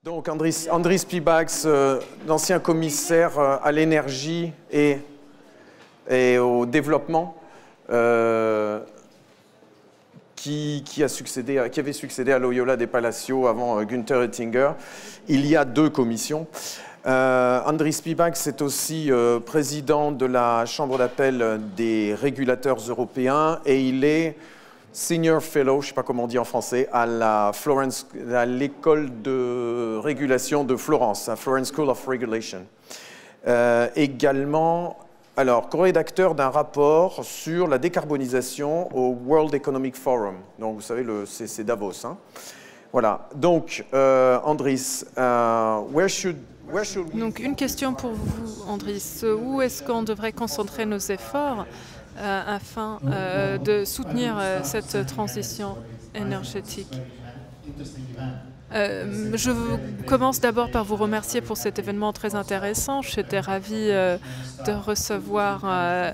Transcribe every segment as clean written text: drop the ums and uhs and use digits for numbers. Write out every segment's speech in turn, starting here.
Donc Andris Pibax, l'ancien commissaire à l'énergie et au développement, qui avait succédé à Loyola de Palacio avant Günther Oettinger. Il y a deux commissions. Andris Pibax est aussi président de la Chambre d'appel des régulateurs européens et il est Senior Fellow, je ne sais pas comment on dit en français, à l'école de régulation de Florence, à Florence School of Regulation. Également, alors, co-rédacteur d'un rapport sur la décarbonisation au World Economic Forum. Donc, vous savez, c'est Davos. Hein. Voilà. Donc, Andris, Donc, une question pour vous, Andris. Où est-ce qu'on devrait concentrer nos efforts afin de soutenir cette transition énergétique? Je commence d'abord par vous remercier pour cet événement très intéressant. J'étais ravie de recevoir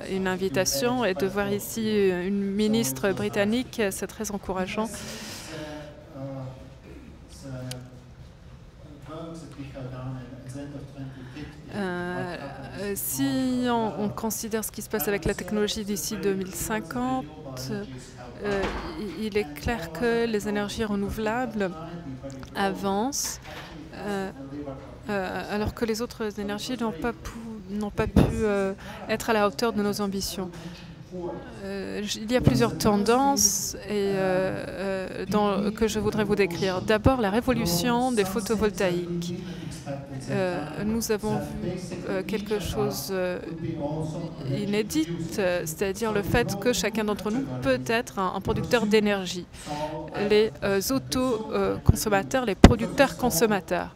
une invitation et de voir ici une ministre britannique. C'est très encourageant. Si on considère ce qui se passe avec la technologie d'ici 2050, il est clair que les énergies renouvelables avancent, alors que les autres énergies n'ont pas pu être à la hauteur de nos ambitions. Il y a plusieurs tendances que je voudrais vous décrire. D'abord, la révolution des photovoltaïques. Nous avons vu quelque chose d'inédit, c'est-à-dire le fait que chacun d'entre nous peut être un producteur d'énergie. Les autoconsommateurs, les producteurs-consommateurs.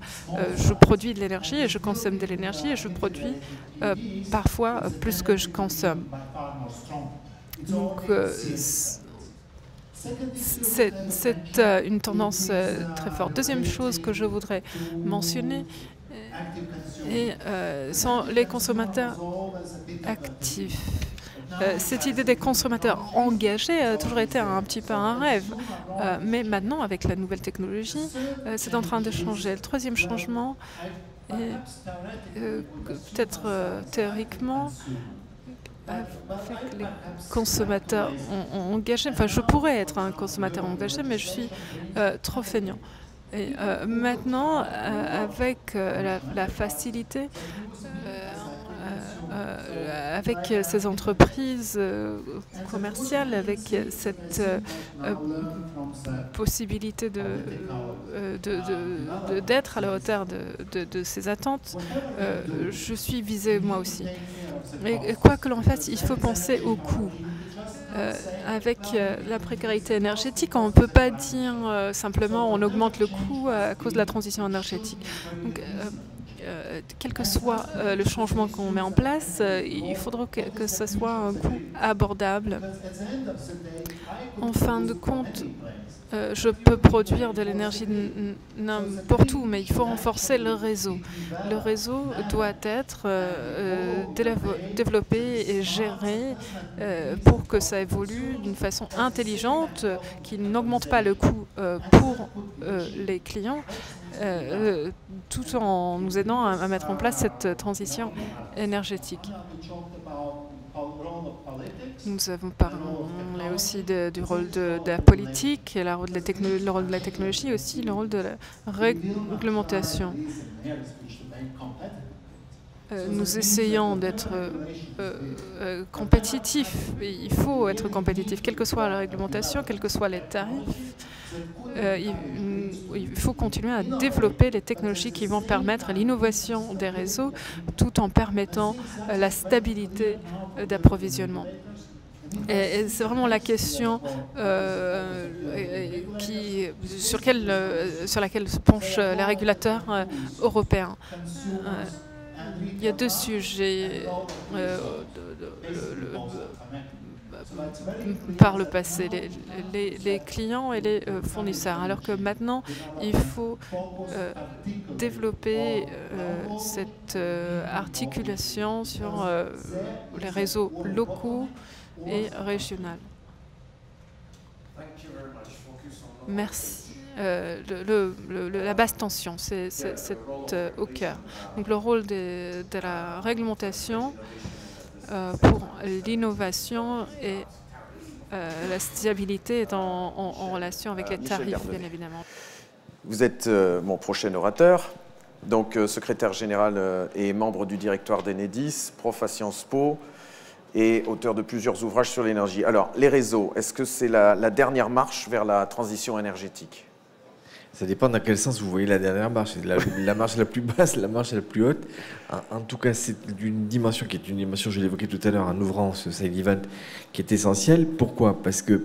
Je produis de l'énergie et je consomme de l'énergie et je produis parfois plus que je consomme. Donc, c'est une tendance très forte. Deuxième chose que je voudrais mentionner sont les consommateurs actifs. Cette idée des consommateurs engagés a toujours été un petit peu un rêve. Mais maintenant, avec la nouvelle technologie, c'est en train de changer. Le troisième changement est peut-être théoriquement avec les consommateurs engagés. Enfin, je pourrais être un consommateur engagé, mais je suis trop feignant. Et maintenant, avec la facilité, avec ces entreprises commerciales, avec cette possibilité d'être à la hauteur de ces attentes, je suis visée moi aussi. Et quoi que l'on fasse, il faut penser au coût. Avec la précarité énergétique, on ne peut pas dire simplement on augmente le coût à cause de la transition énergétique. Donc, quel que soit le changement qu'on met en place, il faudra que ce soit un coût abordable. En fin de compte, je peux produire de l'énergie n'importe où, mais il faut renforcer le réseau. Le réseau doit être développé et géré pour que ça évolue d'une façon intelligente, qui n'augmente pas le coût pour les clients, tout en nous aidant à mettre en place cette transition énergétique. Nous avons parlé aussi du rôle de la politique, le rôle de la technologie et aussi le rôle de la réglementation. Nous essayons d'être compétitifs. Il faut être compétitif, quelle que soit la réglementation, quels que soient les tarifs. Il faut continuer à développer les technologies qui vont permettre l'innovation des réseaux tout en permettant la stabilité d'approvisionnement. Et c'est vraiment la question sur laquelle se penchent les régulateurs européens. Il y a deux sujets par le passé, les clients et les fournisseurs, alors que maintenant, il faut développer cette articulation sur les réseaux locaux et régionaux. Merci. La basse tension, c'est au cœur. Donc le rôle de la réglementation pour l'innovation et la stabilité est en relation avec les tarifs, bien évidemment. Vous êtes mon prochain orateur, donc secrétaire général et membre du directoire d'Enedis, prof à Sciences Po et auteur de plusieurs ouvrages sur l'énergie. Alors, les réseaux, est-ce que c'est la dernière marche vers la transition énergétique ? Ça dépend dans quel sens vous voyez la dernière marche. La marche la plus basse, la marche la plus haute. En tout cas, c'est une dimension qui est une dimension, je l'évoquais tout à l'heure en ouvrant ce side event, qui est essentielle. Pourquoi ? Parce que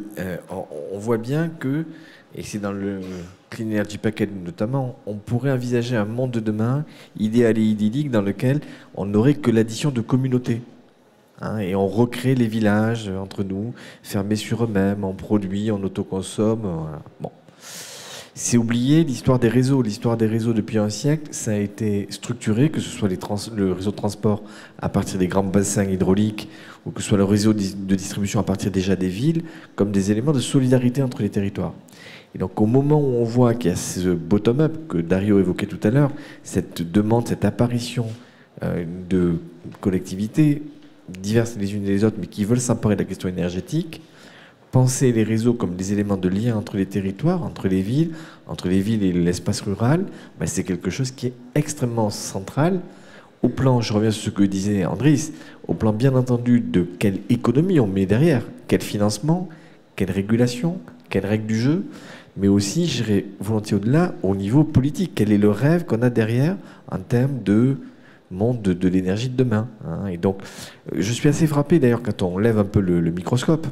on voit bien que, et c'est dans le Clean Energy Package notamment, on pourrait envisager un monde de demain idéal et idyllique dans lequel on n'aurait que l'addition de communautés. Et on recrée les villages entre nous, fermés sur eux-mêmes, on produit, on autoconsomme. Voilà. Bon. C'est oublié l'histoire des réseaux. L'histoire des réseaux depuis un siècle, ça a été structuré, que ce soit le réseau de transport à partir des grands bassins hydrauliques ou que ce soit le réseau de distribution à partir déjà des villes, comme des éléments de solidarité entre les territoires. Et donc au moment où on voit qu'il y a ce bottom-up que Dario évoquait tout à l'heure, cette demande, cette apparition de collectivités diverses les unes et les autres, mais qui veulent s'emparer de la question énergétique, penser les réseaux comme des éléments de lien entre les territoires, entre les villes et l'espace rural, c'est quelque chose qui est extrêmement central au plan, je reviens sur ce que disait Andris, au plan bien entendu de quelle économie on met derrière, quel financement, quelle régulation, quelles règles du jeu, mais aussi, j'irai volontiers au-delà, au niveau politique. Quel est le rêve qu'on a derrière en termes de monde de l'énergie de demain. Et donc, je suis assez frappé d'ailleurs quand on lève un peu le microscope.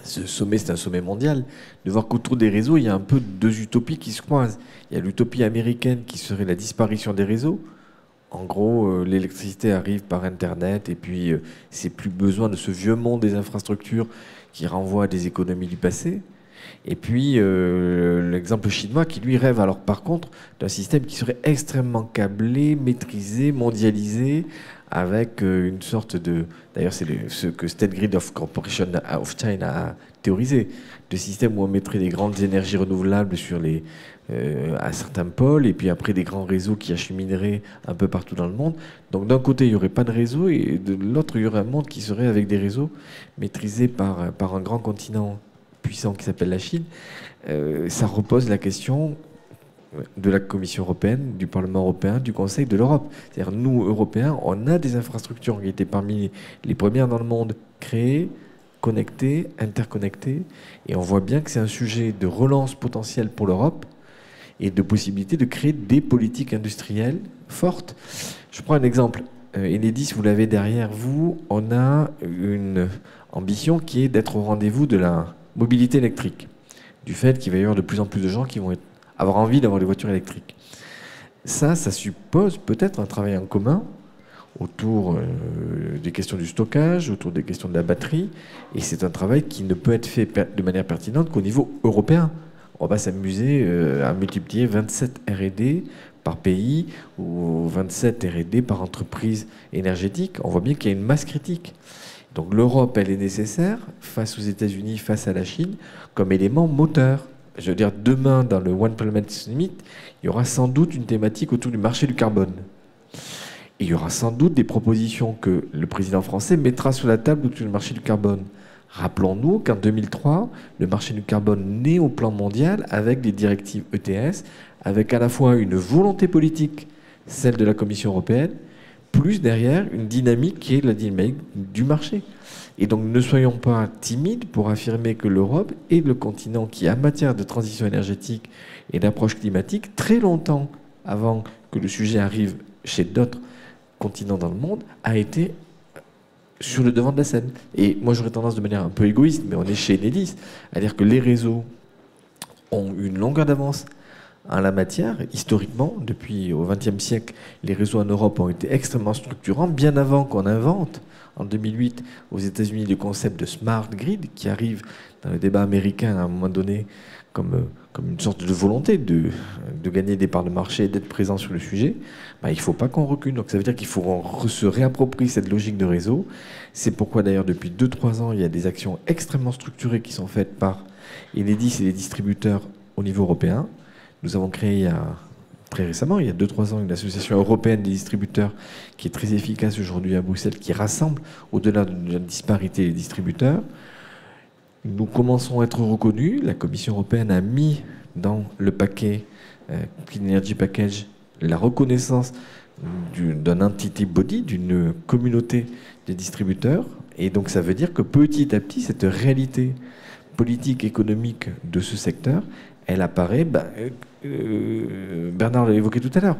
Ce sommet, c'est un sommet mondial, de voir qu'autour des réseaux, il y a un peu deux utopies qui se croisent. Il y a l'utopie américaine qui serait la disparition des réseaux. En gros, l'électricité arrive par Internet et puis c'est plus besoin de ce vieux monde des infrastructures qui renvoie à des économies du passé. Et puis l'exemple chinois qui lui rêve alors par contre d'un système qui serait extrêmement câblé, maîtrisé, mondialisé, avec une sorte de... D'ailleurs, c'est ce que State Grid Corporation of China a théorisé, de système où on mettrait des grandes énergies renouvelables sur à certains pôles, et puis après des grands réseaux qui achemineraient un peu partout dans le monde. Donc d'un côté, il n'y aurait pas de réseau, et de l'autre, il y aurait un monde qui serait avec des réseaux maîtrisés par un grand continent puissant qui s'appelle la Chine. Ça repose la question de la Commission européenne, du Parlement européen, du Conseil, de l'Europe. C'est-à-dire, nous, Européens, on a des infrastructures qui étaient parmi les premières dans le monde, créées, connectées, interconnectées, et on voit bien que c'est un sujet de relance potentielle pour l'Europe et de possibilité de créer des politiques industrielles fortes. Je prends un exemple. Enedis, vous l'avez derrière vous, on a une ambition qui est d'être au rendez-vous de la mobilité électrique, du fait qu'il va y avoir de plus en plus de gens qui vont avoir envie d'avoir des voitures électriques. Ça suppose peut-être un travail en commun autour des questions du stockage, autour des questions de la batterie, et c'est un travail qui ne peut être fait de manière pertinente qu'au niveau européen. On va s'amuser à multiplier 27 R&D par pays ou 27 R&D par entreprise énergétique. On voit bien qu'il y a une masse critique. Donc l'Europe, elle est nécessaire face aux États-Unis, face à la Chine, comme élément moteur. Je veux dire, demain, dans le One Planet Summit, il y aura sans doute une thématique autour du marché du carbone. Et il y aura sans doute des propositions que le président français mettra sur la table autour du marché du carbone. Rappelons-nous qu'en 2003, le marché du carbone naît au plan mondial avec des directives ETS, avec à la fois une volonté politique, celle de la Commission européenne, plus derrière une dynamique qui est la dynamique du marché. Et donc ne soyons pas timides pour affirmer que l'Europe est le continent qui, en matière de transition énergétique et d'approche climatique, très longtemps avant que le sujet arrive chez d'autres continents dans le monde, a été sur le devant de la scène. Et moi j'aurais tendance de manière un peu égoïste, mais on est chez Enedis, à dire que les réseaux ont une longueur d'avance en la matière. Historiquement, depuis au XXe siècle, les réseaux en Europe ont été extrêmement structurants, bien avant qu'on invente, en 2008, aux États-Unis, le concept de smart grid, qui arrive dans le débat américain à un moment donné comme une sorte de volonté de gagner des parts de marché et d'être présent sur le sujet. Il ne faut pas qu'on recule. Donc ça veut dire qu'il faut se réapproprier cette logique de réseau. C'est pourquoi d'ailleurs depuis 2-3 ans, il y a des actions extrêmement structurées qui sont faites par Enedis, c'est les distributeurs au niveau européen. Nous avons créé très récemment, il y a 2-3 ans, une association européenne des distributeurs qui est très efficace aujourd'hui à Bruxelles, qui rassemble au-delà de la disparité les distributeurs. Nous commençons à être reconnus. La Commission européenne a mis dans le paquet Clean Energy Package la reconnaissance d'un entity body, d'une communauté des distributeurs. Et donc ça veut dire que petit à petit, cette réalité politique, économique de ce secteur, elle apparaît, Bernard l'a évoqué tout à l'heure,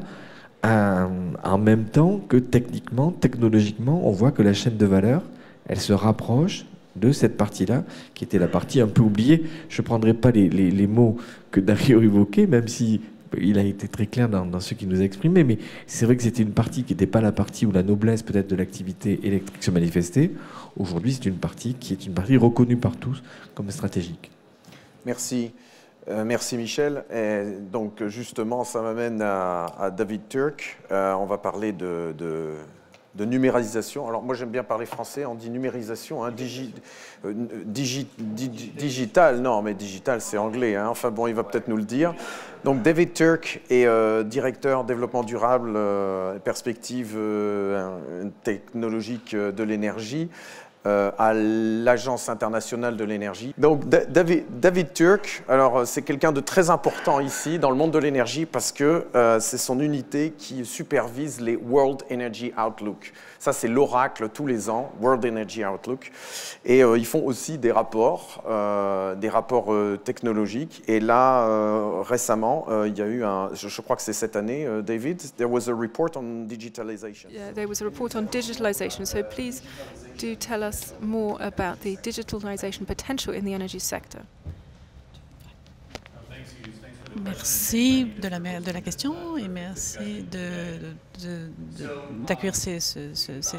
en même temps que techniquement, technologiquement, on voit que la chaîne de valeur, elle se rapproche de cette partie-là, qui était la partie un peu oubliée. Je ne prendrai pas les mots que Dario évoquait, même si il a été très clair dans ce qu'il nous a exprimé, mais c'est vrai que c'était une partie qui n'était pas la partie où la noblesse peut-être de l'activité électrique se manifestait. Aujourd'hui, c'est une partie qui est une partie reconnue par tous comme stratégique. Merci. Merci Michel. Et donc justement, ça m'amène à David Turk. On va parler de numérisation. Alors moi j'aime bien parler français, on dit numérisation, hein, digital, non mais digital c'est anglais, hein. Enfin bon il va peut-être nous le dire. Donc David Turk est directeur développement durable, perspective technologique de l'énergie à l'Agence internationale de l'énergie. Donc David Turk, alors c'est quelqu'un de très important ici dans le monde de l'énergie parce que c'est son unité qui supervise les World Energy Outlook. Ça c'est l'oracle tous les ans, World Energy Outlook. Et ils font aussi des rapports technologiques. Et là récemment, il y a eu je crois que c'est cette année, David, there was a report on digitalization. Yeah, there was a report on digitalization. So please do tell us more about the digitalization potential in the energy sector. Merci de la question et merci d'accueillir ces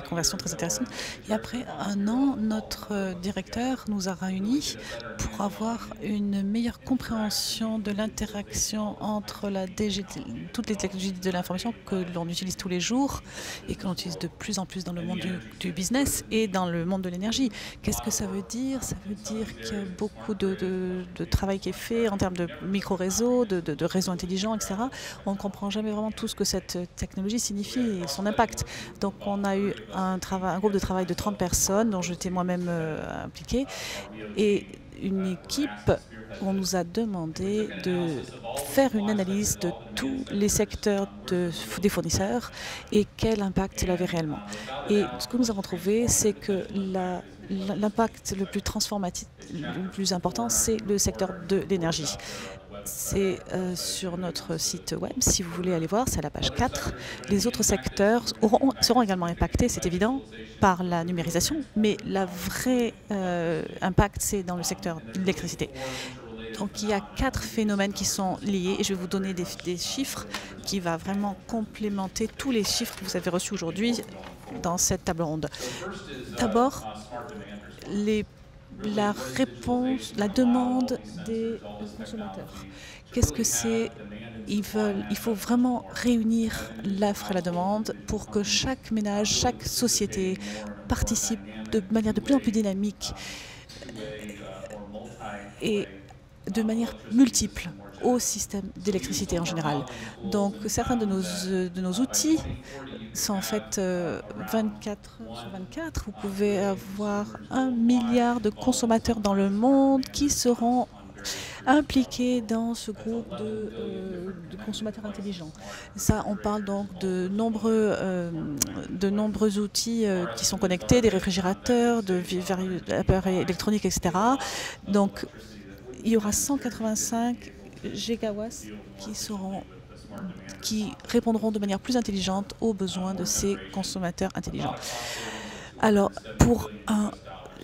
conversations très intéressantes. Et après un an, notre directeur nous a réunis pour avoir une meilleure compréhension de l'interaction entre toutes les technologies de l'information que l'on utilise tous les jours et que l'on utilise de plus en plus dans le monde du business et dans le monde de l'énergie. Qu'est-ce que ça veut dire? Ça veut dire qu'il y a beaucoup de travail qui est fait en termes de micro-réseaux, de réseaux intelligents, etc. On ne comprend jamais vraiment tout ce que cette technologie signifie et son impact. Donc on a eu un groupe de travail de 30 personnes, dont j'étais moi-même impliquée, et une équipe où on nous a demandé de faire une analyse de tous les secteurs des fournisseurs et quel impact il avait réellement. Et ce que nous avons trouvé, c'est que l'impact le plus transformatif, le plus important, c'est le secteur de l'énergie. C'est sur notre site web, si vous voulez aller voir, c'est à la page 4. Les autres secteurs seront également impactés, c'est évident, par la numérisation, mais le vrai impact, c'est dans le secteur de l'électricité. Donc il y a 4 phénomènes qui sont liés et je vais vous donner des chiffres qui vont vraiment complémenter tous les chiffres que vous avez reçus aujourd'hui dans cette table ronde. D'abord, la réponse, la demande des consommateurs. Qu'est-ce que c'est? Il faut vraiment réunir l'offre et la demande pour que chaque ménage, chaque société participe de manière de plus en plus dynamique et de manière multiple au système d'électricité en général. Donc certains de nos outils sont en fait 24 heures sur 24. Vous pouvez avoir 1 milliard de consommateurs dans le monde qui seront impliqués dans ce groupe de consommateurs intelligents. Ça, on parle donc de nombreux outils qui sont connectés, des réfrigérateurs, d'appareils électroniques, etc. Donc, il y aura 185 gigawatts qui répondront de manière plus intelligente aux besoins de ces consommateurs intelligents. Alors, pour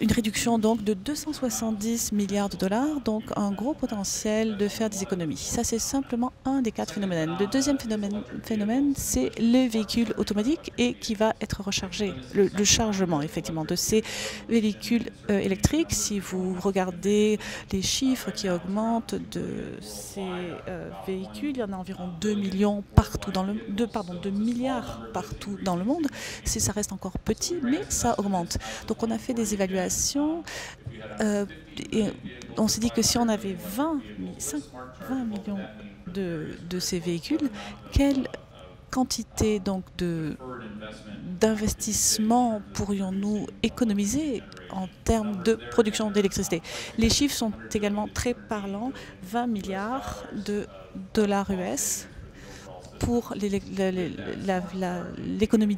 une réduction donc de 270 milliards de dollars, donc un gros potentiel de faire des économies. Ça, c'est simplement un des 4 phénomènes. Le deuxième phénomène, c'est les véhicules automatiques et qui va être rechargé, le chargement effectivement de ces véhicules électriques. Si vous regardez les chiffres qui augmentent de ces véhicules, il y en a environ 2 millions partout dans 2 milliards partout dans le monde. Ça reste encore petit, mais ça augmente. Donc on a fait des évaluations d'innovation. Et on s'est dit que si on avait 20 millions de ces véhicules, quelle quantité donc d'investissement pourrions-nous économiser en termes de production d'électricité? Les chiffres sont également très parlants, 20 milliards de dollars US pour l'économie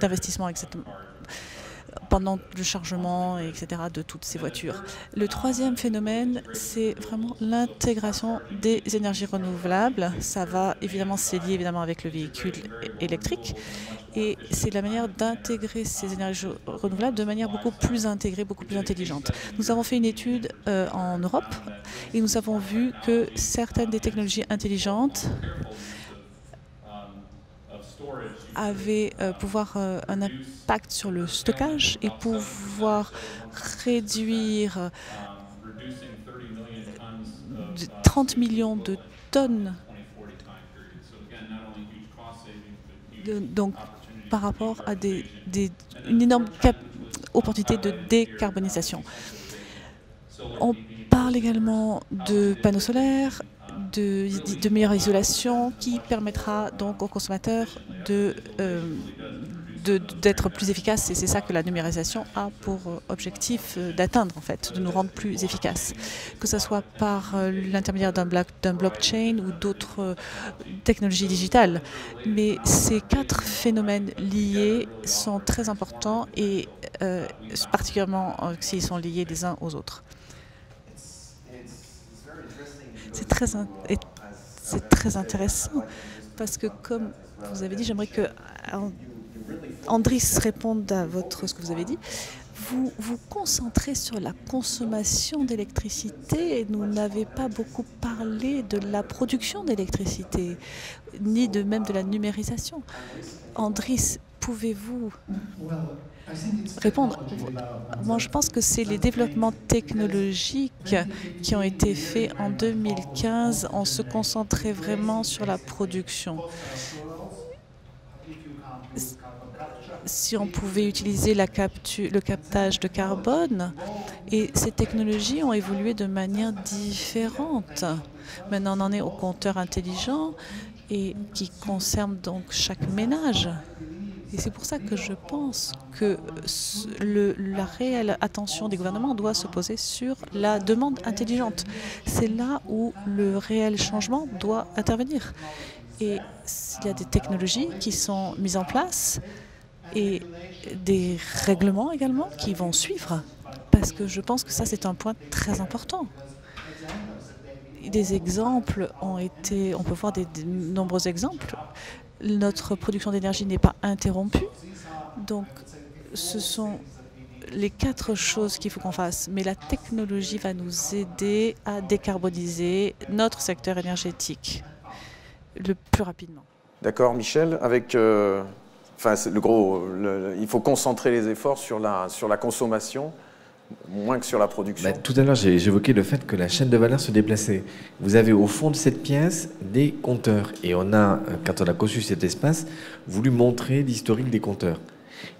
d'investissement, exactement, pendant le chargement, etc., de toutes ces voitures. Le troisième phénomène, c'est vraiment l'intégration des énergies renouvelables. Ça va évidemment, c'est lié évidemment avec le véhicule électrique. Et c'est la manière d'intégrer ces énergies renouvelables de manière beaucoup plus intégrée, beaucoup plus intelligente. Nous avons fait une étude en Europe et nous avons vu que certaines des technologies intelligentes avaient pouvoir un impact sur le stockage et pouvoir réduire 30 millions de tonnes donc par rapport à une énorme opportunité de décarbonisation. On parle également de panneaux solaires, de meilleure isolation qui permettra donc aux consommateurs d'être plus efficaces, et c'est ça que la numérisation a pour objectif d'atteindre, en fait, de nous rendre plus efficaces, que ce soit par l'intermédiaire d'un blockchain ou d'autres technologies digitales. Mais ces 4 phénomènes liés sont très importants et particulièrement s'ils sont liés les uns aux autres. C'est très intéressant parce que, comme vous avez dit, j'aimerais que Andris réponde à ce que vous avez dit. Vous vous concentrez sur la consommation d'électricité et nous n'avez pas beaucoup parlé de la production d'électricité, ni même de la numérisation. Andris, pouvez-vous répondre? Moi, je pense que c'est les développements technologiques qui ont été faits en 2015. On se concentrait vraiment sur la production. Si on pouvait utiliser le captage de carbone, et ces technologies ont évolué de manière différente. Maintenant, on en est au compteur intelligent et qui concerne donc chaque ménage. Et c'est pour ça que je pense que la réelle attention des gouvernements doit se poser sur la demande intelligente. C'est là où le réel changement doit intervenir. Et il y a des technologies qui sont mises en place et des règlements également qui vont suivre, parce que je pense que ça, c'est un point très important. Des exemples ont été, on peut voir de nombreux exemples. Notre production d'énergie n'est pas interrompue, donc ce sont les 4 choses qu'il faut qu'on fasse. Mais la technologie va nous aider à décarboniser notre secteur énergétique le plus rapidement. D'accord, Michel, avec il faut concentrer les efforts sur la consommation, moins que sur la production. Tout à l'heure, j'évoquais le fait que la chaîne de valeur se déplaçait. Vous avez au fond de cette pièce des compteurs. Et on a, quand on a conçu cet espace, voulu montrer l'historique des compteurs.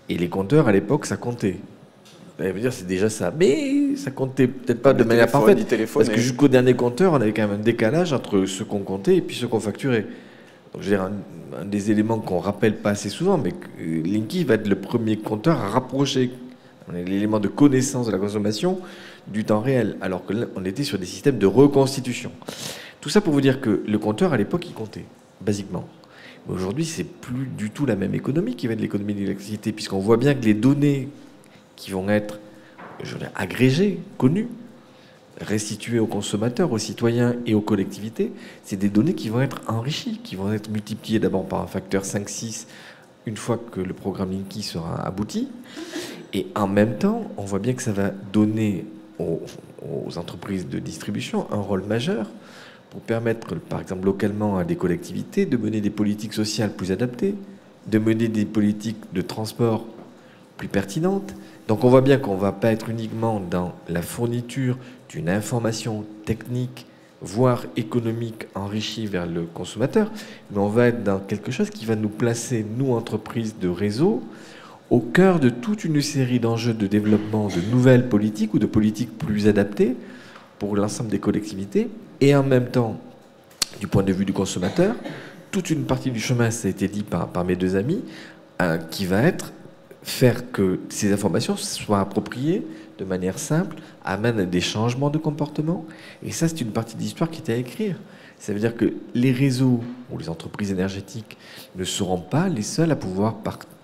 Et les compteurs, à l'époque, ça comptait. Ça veut dire c'est déjà ça. Mais ça comptait peut-être pas de manière parfaite. Parce que jusqu'au dernier compteur, on avait quand même un décalage entre ce qu'on comptait et puis ce qu'on facturait. Donc, je veux dire, un des éléments qu'on ne rappelle pas assez souvent, mais Linky va être le premier compteur à rapprocher l'élément de connaissance de la consommation du temps réel, alors que là, on était sur des systèmes de reconstitution. Tout ça pour vous dire que le compteur, à l'époque, il comptait, basiquement. Mais aujourd'hui, c'est plus du tout la même économie qui va être l'économie de l'électricité, puisqu'on voit bien que les données qui vont être, je veux dire, agrégées, connues, restituées aux consommateurs, aux citoyens et aux collectivités, c'est des données qui vont être enrichies, qui vont être multipliées d'abord par un facteur 5-6 une fois que le programme Linky sera abouti. Et en même temps, on voit bien que ça va donner aux entreprises de distribution un rôle majeur pour permettre, par exemple, localement à des collectivités de mener des politiques sociales plus adaptées, de mener des politiques de transport plus pertinentes. Donc on voit bien qu'on ne va pas être uniquement dans la fourniture d'une information technique, voire économique enrichie vers le consommateur, mais on va être dans quelque chose qui va nous placer, nous, entreprises de réseau, au cœur de toute une série d'enjeux de développement de nouvelles politiques ou de politiques plus adaptées pour l'ensemble des collectivités, et en même temps, du point de vue du consommateur, toute une partie du chemin, ça a été dit par mes deux amis, qui va être faire que ces informations soient appropriées de manière simple, amènent des changements de comportement. Et ça, c'est une partie de l'histoire qui est à écrire. Ça veut dire que les réseaux ou les entreprises énergétiques ne seront pas les seuls à pouvoir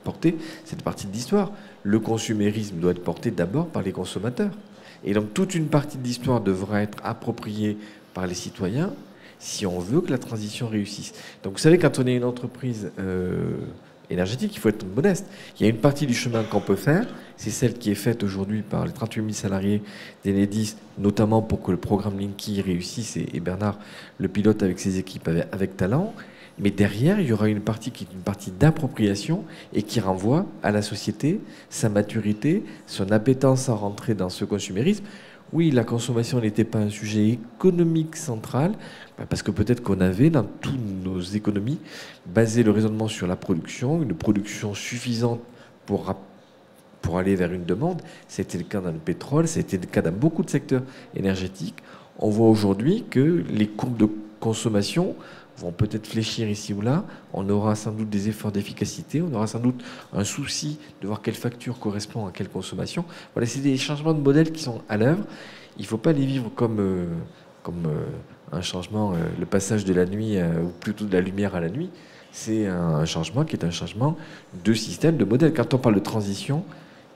porter cette partie de l'histoire. Le consumérisme doit être porté d'abord par les consommateurs. Et donc toute une partie de l'histoire devra être appropriée par les citoyens si on veut que la transition réussisse. Donc vous savez, quand on est une entreprise énergétique, il faut être modeste. Il y a une partie du chemin qu'on peut faire, c'est celle qui est faite aujourd'hui par les 38 000 salariés d'Enedis, notamment pour que le programme Linky réussisse, et Bernard le pilote avec ses équipes avec talent. Mais derrière, il y aura une partie qui est une partie d'appropriation et qui renvoie à la société, sa maturité, son appétence à rentrer dans ce consumérisme. Oui, la consommation n'était pas un sujet économique central, parce que peut-être qu'on avait dans toutes nos économies basé le raisonnement sur la production, une production suffisante pour aller vers une demande. C'était le cas dans le pétrole, c'était le cas dans beaucoup de secteurs énergétiques. On voit aujourd'hui que les courbes de consommation vont peut-être fléchir ici ou là. On aura sans doute des efforts d'efficacité, on aura sans doute un souci de voir quelle facture correspond à quelle consommation. Voilà, c'est des changements de modèle qui sont à l'œuvre. Il ne faut pas les vivre comme un changement, le passage de la nuit, ou plutôt de la lumière à la nuit. C'est un changement qui est un changement de système, de modèle. Quand on parle de transition,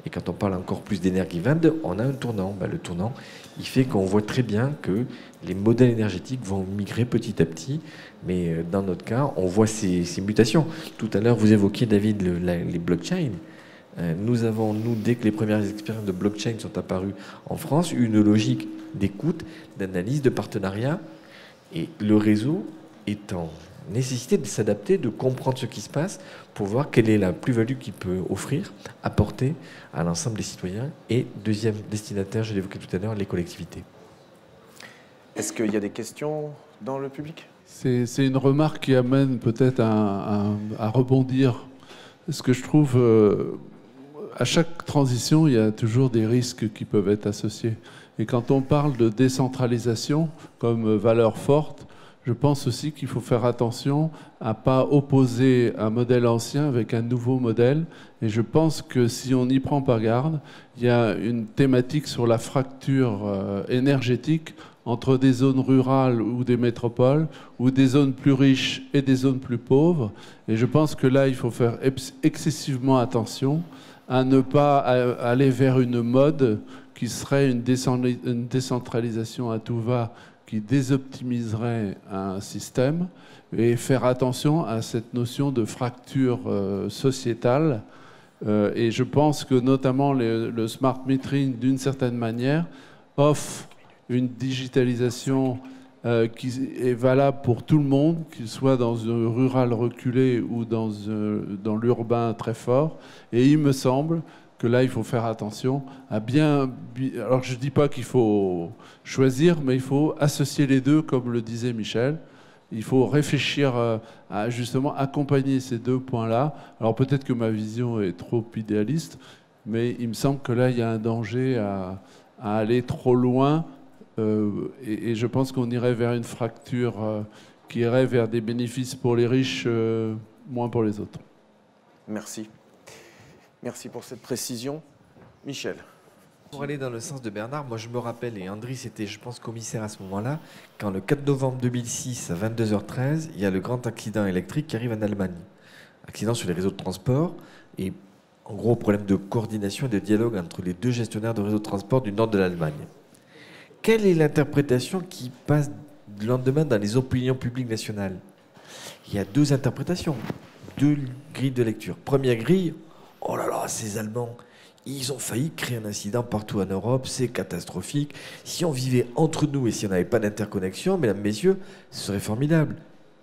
et quand on parle encore plus d'énergie verte, on a un tournant. Le tournant, il fait qu'on voit très bien que les modèles énergétiques vont migrer petit à petit. Mais dans notre cas, on voit ces mutations. Tout à l'heure, vous évoquiez, David, les blockchains. Nous avons, dès que les premières expériences de blockchain sont apparues en France, eu une logique d'écoute, d'analyse, de partenariat. Et le réseau est en nécessité de s'adapter, de comprendre ce qui se passe pour voir quelle est la plus-value qu'il peut offrir, apporter à l'ensemble des citoyens. Et deuxième destinataire, je l'évoquais tout à l'heure, les collectivités. Est-ce qu'il y a des questions dans le public ? C'est une remarque qui amène peut-être à rebondir. Ce que je trouve, à chaque transition, il y a toujours des risques qui peuvent être associés. Et quand on parle de décentralisation comme valeur forte, je pense aussi qu'il faut faire attention à ne pas opposer un modèle ancien avec un nouveau modèle. Et je pense que si on n'y prend pas garde, il y a une thématique sur la fracture énergétique entre des zones rurales ou des métropoles, ou des zones plus riches et des zones plus pauvres. Et je pense que là, il faut faire excessivement attention à ne pas aller vers une mode qui serait une décentralisation à tout va, qui désoptimiserait un système, et faire attention à cette notion de fracture sociétale. Et je pense que notamment le smart metering, d'une certaine manière, offre une digitalisation qui est valable pour tout le monde, qu'il soit dans un rural reculé ou dans l'urbain très fort. Et il me semble que là, il faut faire attention à bien... Alors, je ne dis pas qu'il faut choisir, mais il faut associer les deux, comme le disait Michel. Il faut réfléchir à justement accompagner ces deux points-là. Alors, peut-être que ma vision est trop idéaliste, mais il me semble que là, il y a un danger à aller trop loin. Et je pense qu'on irait vers une fracture qui irait vers des bénéfices pour les riches, moins pour les autres. Merci. Merci pour cette précision. Michel. Pour aller dans le sens de Bernard, moi je me rappelle, et Andris était, je pense, commissaire à ce moment-là, quand le 4 novembre 2006, à 22h13, il y a le grand accident électrique qui arrive en Allemagne. Accident sur les réseaux de transport, et en gros, problème de coordination et de dialogue entre les deux gestionnaires de réseaux de transport du nord de l'Allemagne. Quelle est l'interprétation qui passe le lendemain dans les opinions publiques nationales? Il y a deux interprétations, deux grilles de lecture. Première grille, oh là là, ces Allemands, ils ont failli créer un incident partout en Europe, c'est catastrophique. Si on vivait entre nous et si on n'avait pas d'interconnexion, mesdames, messieurs, ce serait formidable.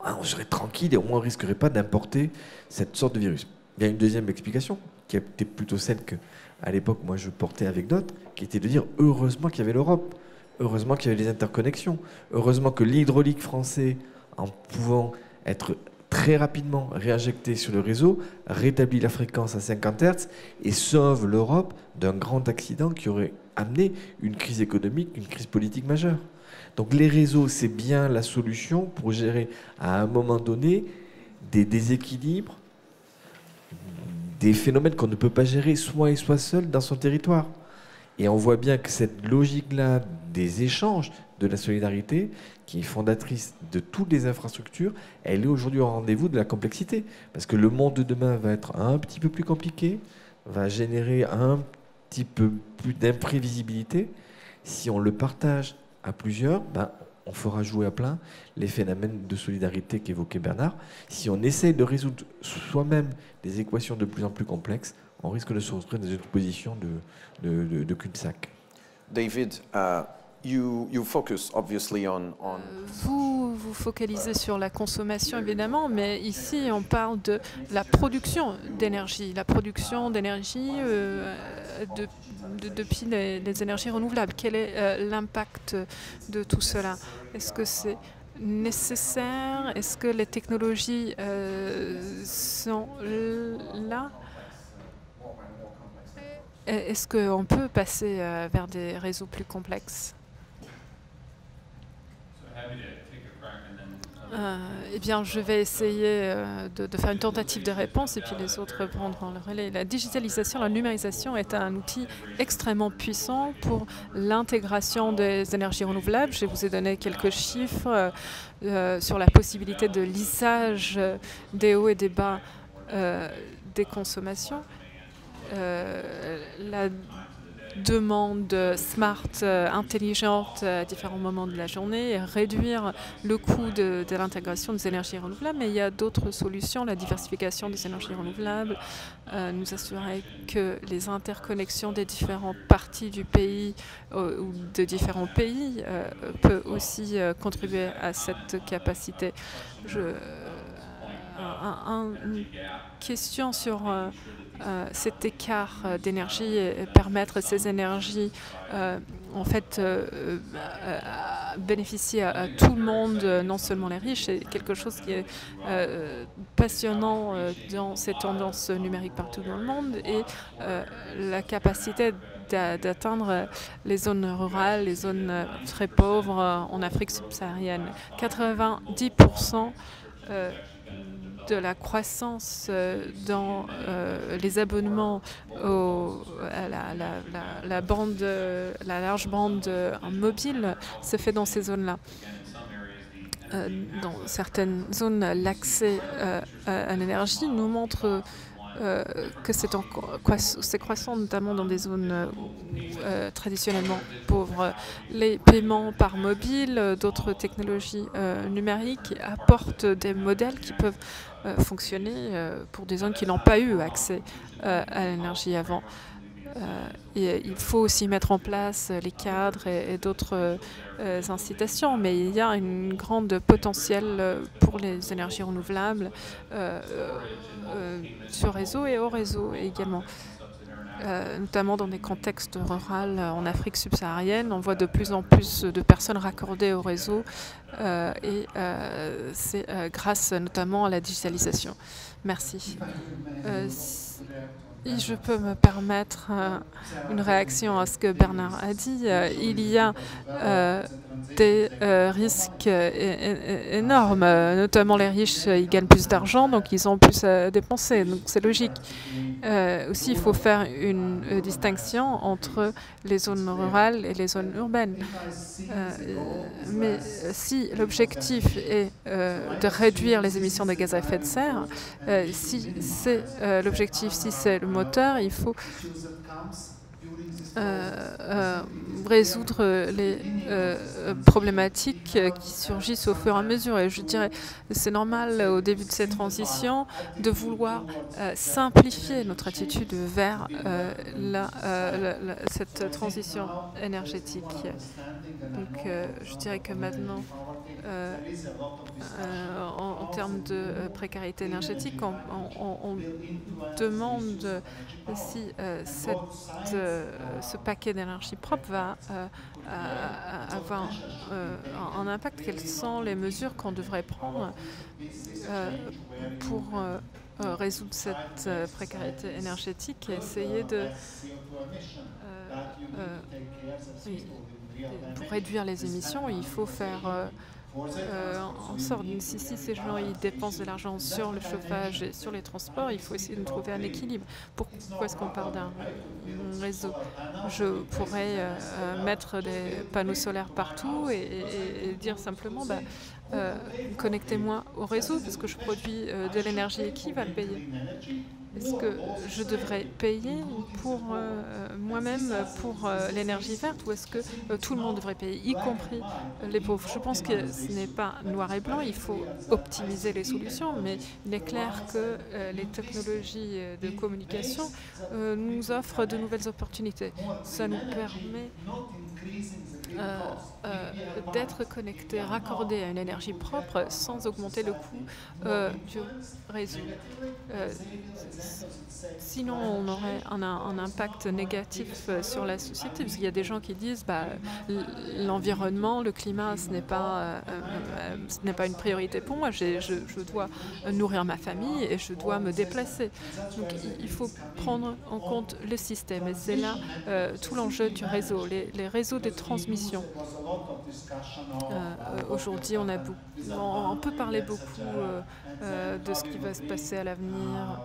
On serait tranquille et au moins on ne risquerait pas d'importer cette sorte de virus. Il y a une deuxième explication, qui était plutôt celle qu'à l'époque, moi, je portais avec d'autres, qui était de dire heureusement qu'il y avait l'Europe. Heureusement qu'il y avait des interconnexions. Heureusement que l'hydraulique français, en pouvant être très rapidement réinjecté sur le réseau, rétablit la fréquence à 50 Hz et sauve l'Europe d'un grand accident qui aurait amené une crise économique, une crise politique majeure. Donc les réseaux, c'est bien la solution pour gérer à un moment donné des déséquilibres, des phénomènes qu'on ne peut pas gérer soit et soit seul dans son territoire. Et on voit bien que cette logique-là des échanges, de la solidarité, qui est fondatrice de toutes les infrastructures, elle est aujourd'hui au rendez-vous de la complexité. Parce que le monde de demain va être un petit peu plus compliqué, va générer un petit peu plus d'imprévisibilité. Si on le partage à plusieurs, ben, on fera jouer à plein les phénomènes de solidarité qu'évoquait Bernard. Si on essaye de résoudre soi-même des équations de plus en plus complexes, on risque de se retrouver dans une position de cul-de-sac. David, you focus obviously on Vous vous focalisez sur la consommation évidemment, mais ici on parle de la production d'énergie. La production d'énergie depuis les énergies renouvelables. Quel est l'impact de tout cela? Est-ce que c'est nécessaire? Est-ce que les technologies sont là? Est-ce qu'on peut passer vers des réseaux plus complexes? Eh bien, je vais essayer de faire une tentative de réponse et puis les autres prendront le relais. La digitalisation, la numérisation est un outil extrêmement puissant pour l'intégration des énergies renouvelables. Je vous ai donné quelques chiffres sur la possibilité de lissage des hauts et des bas des consommations. La demande smart, intelligente à différents moments de la journée et réduire le coût de l'intégration des énergies renouvelables. Mais il y a d'autres solutions, la diversification des énergies renouvelables, nous assurer que les interconnexions des différentes parties du pays ou de différents pays peut aussi contribuer à cette capacité. Une question sur cet écart d'énergie et permettre ces énergies en fait bénéficier à tout le monde, non seulement les riches. C'est quelque chose qui est passionnant dans ces tendances numériques partout dans le monde et la capacité d'atteindre les zones rurales, les zones très pauvres en Afrique subsaharienne. 90% de la croissance dans les abonnements à la large bande mobile se fait dans ces zones-là. Dans certaines zones, l'accès à l'énergie nous montre que c'est croissant, notamment dans des zones traditionnellement pauvres. Les paiements par mobile, d'autres technologies numériques apportent des modèles qui peuvent fonctionner pour des zones qui n'ont pas eu accès à l'énergie avant. Et il faut aussi mettre en place les cadres et d'autres incitations, mais il y a une grande potentiel pour les énergies renouvelables sur réseau et hors réseau également. Notamment dans des contextes ruraux en Afrique subsaharienne, on voit de plus en plus de personnes raccordées au réseau et c'est grâce notamment à la digitalisation. Merci. Si je peux me permettre une réaction à ce que Bernard a dit, il y a des risques énormes, notamment les riches, ils gagnent plus d'argent, donc ils ont plus à dépenser, donc c'est logique. Aussi, il faut faire une distinction entre les zones rurales et les zones urbaines. Mais si l'objectif est de réduire les émissions de gaz à effet de serre, si c'est l'objectif, si c'est le moteur, il faut résoudre les problématiques qui surgissent au fur et à mesure. Et je dirais c'est normal au début de cette transition de vouloir simplifier notre attitude vers cette transition énergétique. Donc je dirais que maintenant en termes de précarité énergétique, on demande si ce paquet d'énergie propre va avoir un impact. Quelles sont les mesures qu'on devrait prendre pour résoudre cette précarité énergétique et essayer de pour réduire les émissions, il faut faire en sorte, si ces gens ils dépensent de l'argent sur le chauffage et sur les transports, il faut essayer de trouver un équilibre. Pourquoi est-ce qu'on parle d'un réseau? Je pourrais mettre des panneaux solaires partout et dire simplement connectez-moi au réseau parce que je produis de l'énergie et qui va le payer? Est-ce que je devrais payer pour moi-même pour l'énergie verte ou est-ce que tout le monde devrait payer, y compris les pauvres? Je pense que ce n'est pas noir et blanc, il faut optimiser les solutions, mais il est clair que les technologies de communication nous offrent de nouvelles opportunités. Ça nous permet d'être connectés, raccordés à une énergie propre sans augmenter le coût du réseau. Sinon, on aurait un impact négatif sur la société, parce qu'il y a des gens qui disent l'environnement, le climat, ce n'est pas une priorité pour moi. Je dois nourrir ma famille et je dois me déplacer. Donc, il faut prendre en compte le système, et c'est là tout l'enjeu du réseau, les réseaux de transmission. Aujourd'hui, on peut parler beaucoup de ce qui va se passer à l'avenir.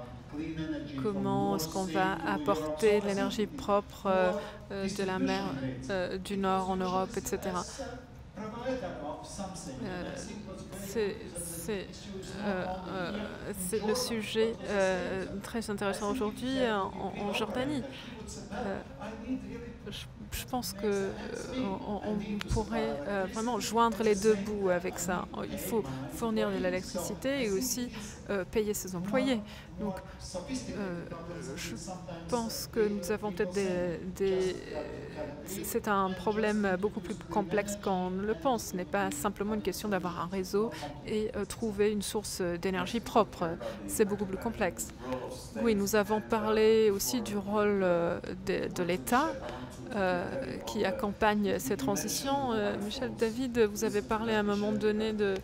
Comment est-ce qu'on va apporter de l'énergie propre de la mer du Nord en Europe, etc. C'est le sujet très intéressant aujourd'hui en Jordanie. Je pense qu'on pourrait vraiment joindre les deux bouts avec ça. Il faut fournir de l'électricité et aussi payer ses employés. Donc, je pense que nous avons peut-être c'est un problème beaucoup plus complexe qu'on ne le pense. Ce n'est pas simplement une question d'avoir un réseau et trouver une source d'énergie propre. C'est beaucoup plus complexe. Oui, nous avons parlé aussi du rôle de l'État qui accompagne ces transitions. Michel David, vous avez parlé à un moment donné des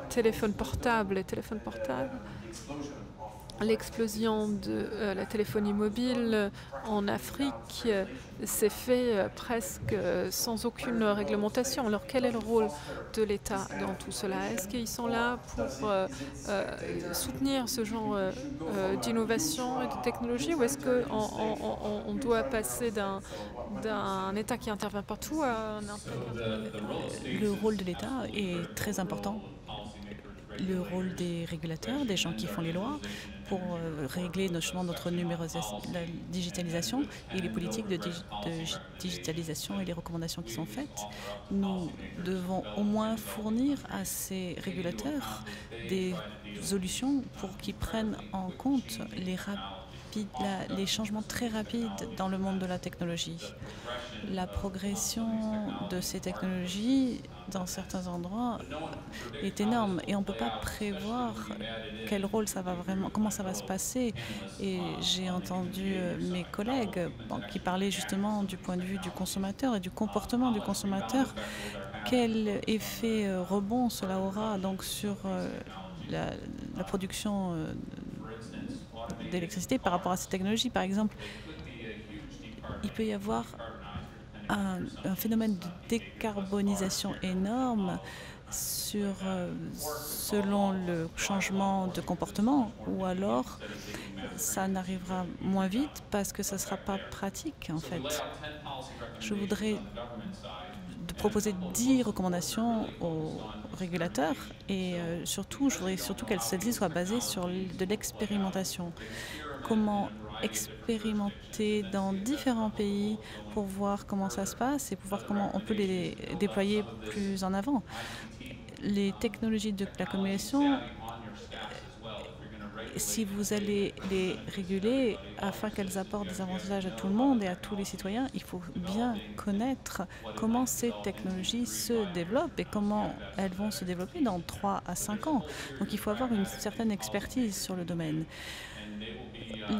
téléphones portables. Les téléphones portables, l'explosion de la téléphonie mobile en Afrique s'est fait presque sans aucune réglementation. Alors quel est le rôle de l'État dans tout cela? Est-ce qu'ils sont là pour soutenir ce genre d'innovation et de technologie, ou est-ce qu'on doit passer d'un État qui intervient partout à un Le rôle de l'État est très important. Le rôle des régulateurs, des gens qui font les lois, pour régler notre la digitalisation et les politiques de digitalisation et les recommandations qui sont faites. Nous devons au moins fournir à ces régulateurs des solutions pour qu'ils prennent en compte les changements très rapides dans le monde de la technologie. La progression de ces technologies dans certains endroits est énorme et on ne peut pas prévoir quel rôle ça va vraiment, comment ça va se passer. Et j'ai entendu mes collègues qui parlaient justement du point de vue du consommateur et du comportement du consommateur. Quel effet rebond cela aura donc sur la production d'électricité par rapport à ces technologies. Par exemple, il peut y avoir un phénomène de décarbonisation énorme selon le changement de comportement, ou alors ça n'arrivera moins vite parce que ça ne sera pas pratique en fait. Je voudrais proposer 10 recommandations aux régulateurs et surtout, je voudrais surtout qu'elles soient basées sur de l'expérimentation. Comment expérimenter dans différents pays pour voir comment ça se passe et pour voir comment on peut les déployer plus en avant. Les technologies de la communication si vous allez les réguler afin qu'elles apportent des avantages à tout le monde et à tous les citoyens, il faut bien connaître comment ces technologies se développent et comment elles vont se développer dans 3 à 5 ans. Donc il faut avoir une certaine expertise sur le domaine.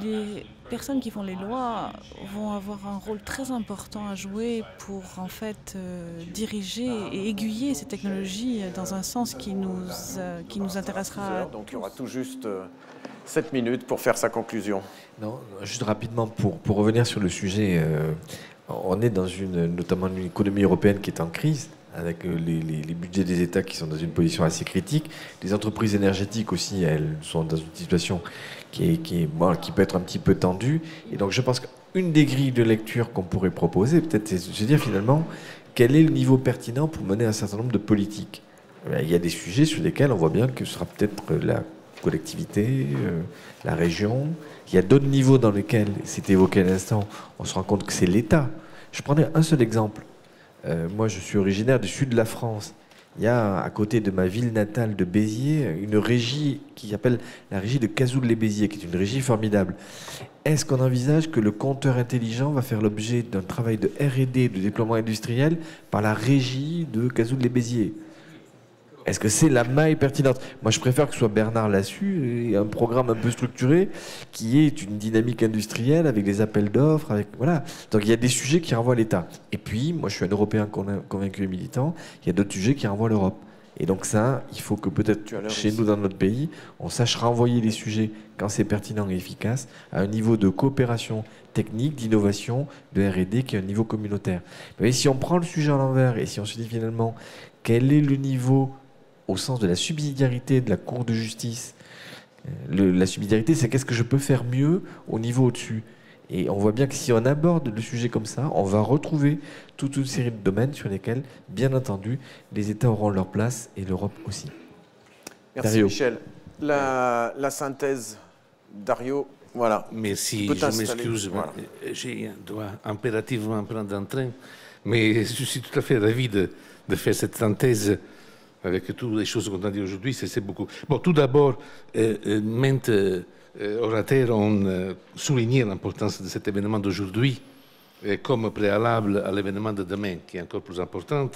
Les personnes qui font les lois vont avoir un rôle très important à jouer pour en fait diriger et aiguiller ces technologies dans un sens qui nous intéressera à donc il y tous. aura tout juste 7 minutes pour faire sa conclusion. Non, juste rapidement, pour revenir sur le sujet, on est dans notamment une économie européenne qui est en crise, avec les budgets des États qui sont dans une position assez critique. Les entreprises énergétiques aussi, elles sont dans une situation qui peut être un petit peu tendue. Et donc je pense qu'une des grilles de lecture qu'on pourrait proposer, peut-être, c'est de se dire finalement, quel est le niveau pertinent pour mener un certain nombre de politiques. Il y a des sujets sur lesquels on voit bien que ce sera peut-être la collectivité, la région. Il y a d'autres niveaux dans lesquels, c'est évoqué à l'instant, on se rend compte que c'est l'État. Je prendrai un seul exemple. Moi, je suis originaire du sud de la France. Il y a, à côté de ma ville natale de Béziers, une régie qui s'appelle la régie de Cazoul-les-Béziers, qui est une régie formidable. Est-ce qu'on envisage que le compteur intelligent va faire l'objet d'un travail de R&D, de déploiement industriel, par la régie de Cazoul-les-Béziers ? Est-ce que c'est la maille pertinente? Moi, je préfère que ce soit Bernard Lassus et un programme un peu structuré qui est une dynamique industrielle avec des appels d'offres. Voilà. Donc, il y a des sujets qui renvoient à l'État. Et puis, moi, je suis un Européen convaincu et militant. Il y a d'autres sujets qui renvoient à l'Europe. Et donc ça, il faut que peut-être chez nous, dans notre pays, on sache renvoyer les sujets quand c'est pertinent et efficace à un niveau de coopération technique, d'innovation, de R&D qui est un niveau communautaire. Mais si on prend le sujet à l'envers et si on se dit finalement quel est le niveau au sens de la subsidiarité de la Cour de justice. La subsidiarité, c'est qu'est-ce que je peux faire mieux au niveau au-dessus. Et on voit bien que si on aborde le sujet comme ça, on va retrouver toute une série de domaines sur lesquels, bien entendu, les États auront leur place et l'Europe aussi. Merci Dario. Michel. La synthèse, Dario, voilà. Merci, je m'excuse, voilà. Je dois impérativement prendre un train, mais je suis tout à fait ravi de faire cette synthèse avec toutes les choses qu'on a dit aujourd'hui, c'est beaucoup. Bon, tout d'abord, maintes orateurs ont souligné l'importance de cet événement d'aujourd'hui comme préalable à l'événement de demain, qui est encore plus important.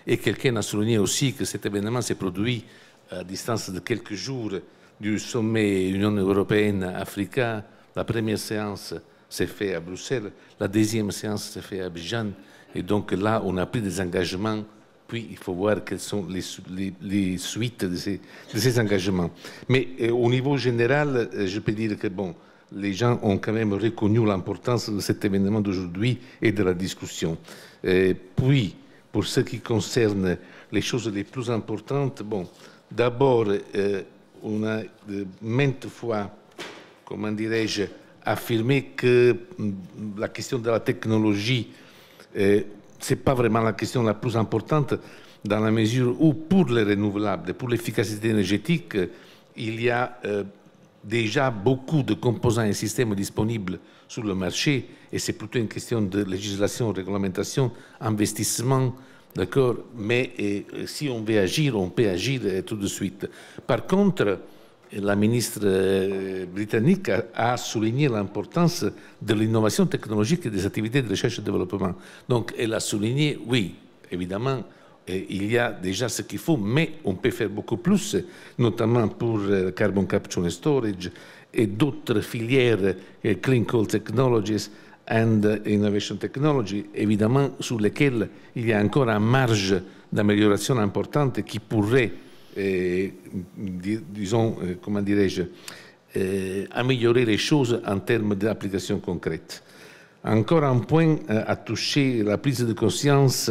Et quelqu'un a souligné aussi que cet événement s'est produit à distance de quelques jours du sommet Union européenne-Africa. La première séance s'est faite à Bruxelles, la deuxième séance s'est faite à Abidjan. Et donc là, on a pris des engagements. Puis, il faut voir quelles sont les suites de ces engagements. Mais au niveau général, je peux dire que bon, les gens ont quand même reconnu l'importance de cet événement d'aujourd'hui et de la discussion. Puis, pour ce qui concerne les choses les plus importantes, bon, d'abord, on a maintes fois, comment dirais-je, affirmé que la question de la technologie ce n'est pas vraiment la question la plus importante dans la mesure où, pour les renouvelables, pour l'efficacité énergétique, il y a déjà beaucoup de composants et systèmes disponibles sur le marché et c'est plutôt une question de législation, réglementation, investissement, d'accord? Mais si on veut agir, on peut agir tout de suite. Par contre, la ministre britannique a souligné l'importance de l'innovation technologique et des activités de recherche et développement. Donc, elle a souligné, oui, évidemment, il y a déjà ce qu'il faut, mais on peut faire beaucoup plus, notamment pour Carbon Capture and Storage et d'autres filières, Clean Coal Technologies and Innovation Technology, évidemment, sur lesquelles il y a encore une marge d'amélioration importante qui pourrait disons, comment dirais-je, améliorer les choses en termes d'application concrète. Encore un point à toucher la prise de conscience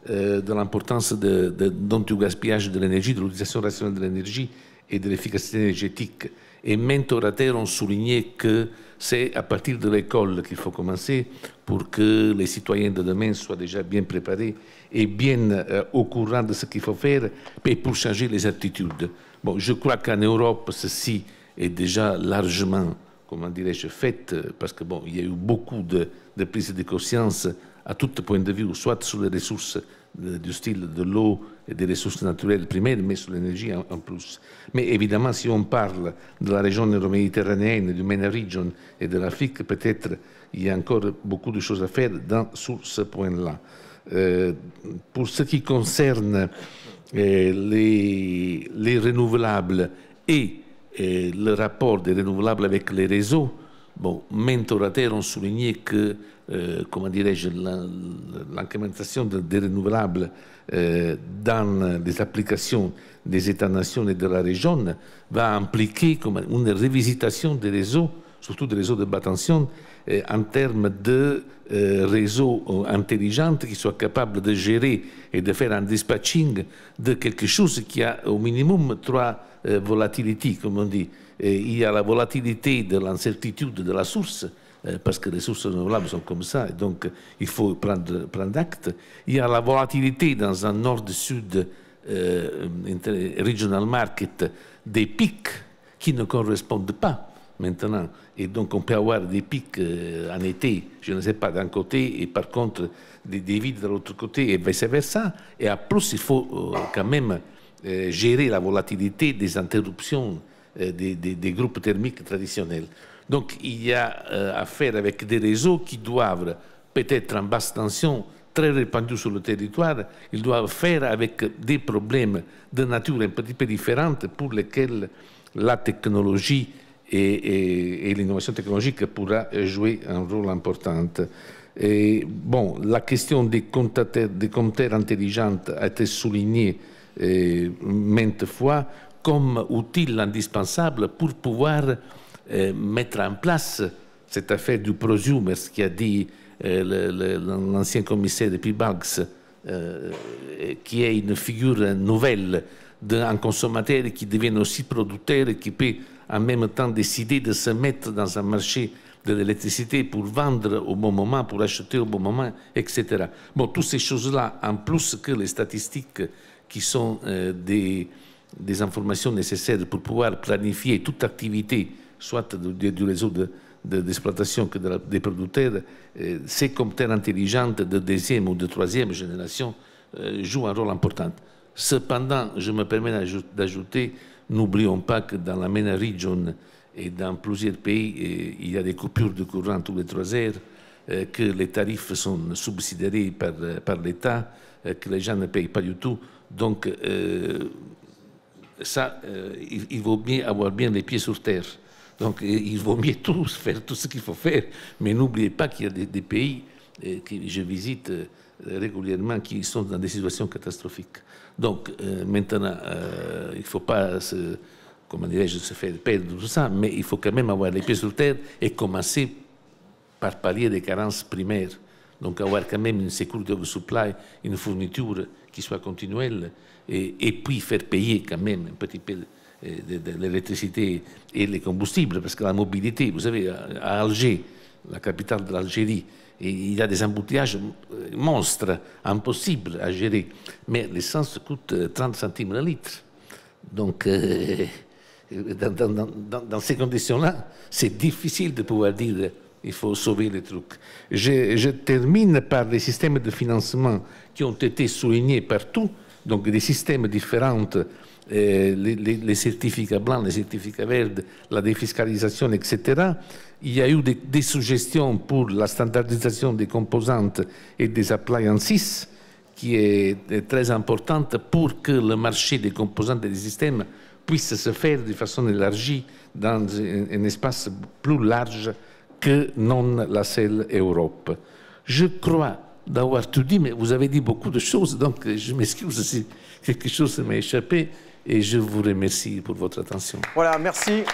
de l'importance du gaspillage de l'énergie, de l'utilisation rationnelle de l'énergie et de l'efficacité énergétique. Et maintes orateurs ont souligné que c'est à partir de l'école qu'il faut commencer pour que les citoyens de demain soient déjà bien préparés et bien au courant de ce qu'il faut faire et pour changer les attitudes. Bon, je crois qu'en Europe, ceci est déjà largement, comment dirais-je, fait, parce que bon, il y a eu beaucoup de prises de conscience à tout point de vue, soit sur les ressources du style de l'eau et des ressources naturelles primaires, mais sur l'énergie en plus. Mais évidemment, si on parle de la région euro-méditerranéenne, du MENA region et de l'Afrique, peut-être il y a encore beaucoup de choses à faire sur ce point-là. Pour ce qui concerne les renouvelables et le rapport des renouvelables avec les réseaux, bon, maints orateurs ont souligné que, comment dirais-je, l'implémentation des renouvelables dans les applications des États-nations et de la région va impliquer comme une révisitation des réseaux, surtout des réseaux de basse tension, en termes de réseaux intelligents qui soient capables de gérer et de faire un dispatching de quelque chose qui a au minimum 3 volatilités, comme on dit. Et il y a la volatilité de l'incertitude de la source, parce que les sources renouvelables sont comme ça, et donc il faut prendre acte. Il y a la volatilité dans un nord-sud regional market des pics qui ne correspondent pas maintenant. Et donc on peut avoir des pics en été, je ne sais pas, d'un côté, et par contre des vides de l'autre côté, et vice-versa. Et en plus, il faut quand même gérer la volatilité des interruptions des groupes thermiques traditionnels. Donc il y a affaire avec des réseaux qui doivent, peut-être en basse tension, très répandus sur le territoire, ils doivent faire avec des problèmes de nature un petit peu différente pour lesquels la technologie et l'innovation technologique pourra jouer un rôle important. Et bon, la question des compteurs intelligents a été soulignée maintes fois comme outil indispensable pour pouvoir mettre en place cette affaire du prosumer, ce qu'a dit l'ancien commissaire de P-Bugs, qui est une figure nouvelle d'un consommateur qui devient aussi producteur et qui peut en même temps décider de se mettre dans un marché de l'électricité pour vendre au bon moment, pour acheter au bon moment, etc. Bon, toutes ces choses-là, en plus que les statistiques qui sont des informations nécessaires pour pouvoir planifier toute activité, soit du réseau d'exploitation que des producteurs, ces compteurs intelligents de deuxième ou de troisième génération jouent un rôle important. Cependant, je me permets d'ajouter, n'oublions pas que dans la MENA region et dans plusieurs pays, il y a des coupures de courant tous les 3 heures, que les tarifs sont subsidiés par l'État, que les gens ne payent pas du tout. Donc, il vaut mieux avoir bien les pieds sur terre. Donc, il vaut mieux faire tout ce qu'il faut faire. Mais n'oubliez pas qu'il y a des pays que je visite régulièrement qui sont dans des situations catastrophiques. Donc, maintenant, il ne faut pas se faire perdre tout ça, mais il faut quand même avoir les pieds sur terre et commencer par pallier des carences primaires. Donc, avoir quand même une sécurité de supply, une fourniture qui soit continuelle, et puis faire payer quand même un petit peu de l'électricité et les combustibles, parce que la mobilité, vous savez, à Alger, la capitale de l'Algérie, il y a des embouteillages monstres, impossibles à gérer, mais l'essence coûte 30 centimes le litre. Donc, dans ces conditions-là, c'est difficile de pouvoir dire il faut sauver les trucs. Je termine par les systèmes de financement qui ont été soulignés partout, donc des systèmes différents, les certificats blancs, les certificats verts, la défiscalisation, etc. Il y a eu des suggestions pour la standardisation des composantes et des appliances, qui est très importante pour que le marché des composantes et des systèmes puisse se faire de façon élargie dans un espace plus large que non la seule Europe. Je crois d'avoir tout dit, mais vous avez dit beaucoup de choses, donc je m'excuse si quelque chose m'a échappé et je vous remercie pour votre attention. Voilà, merci.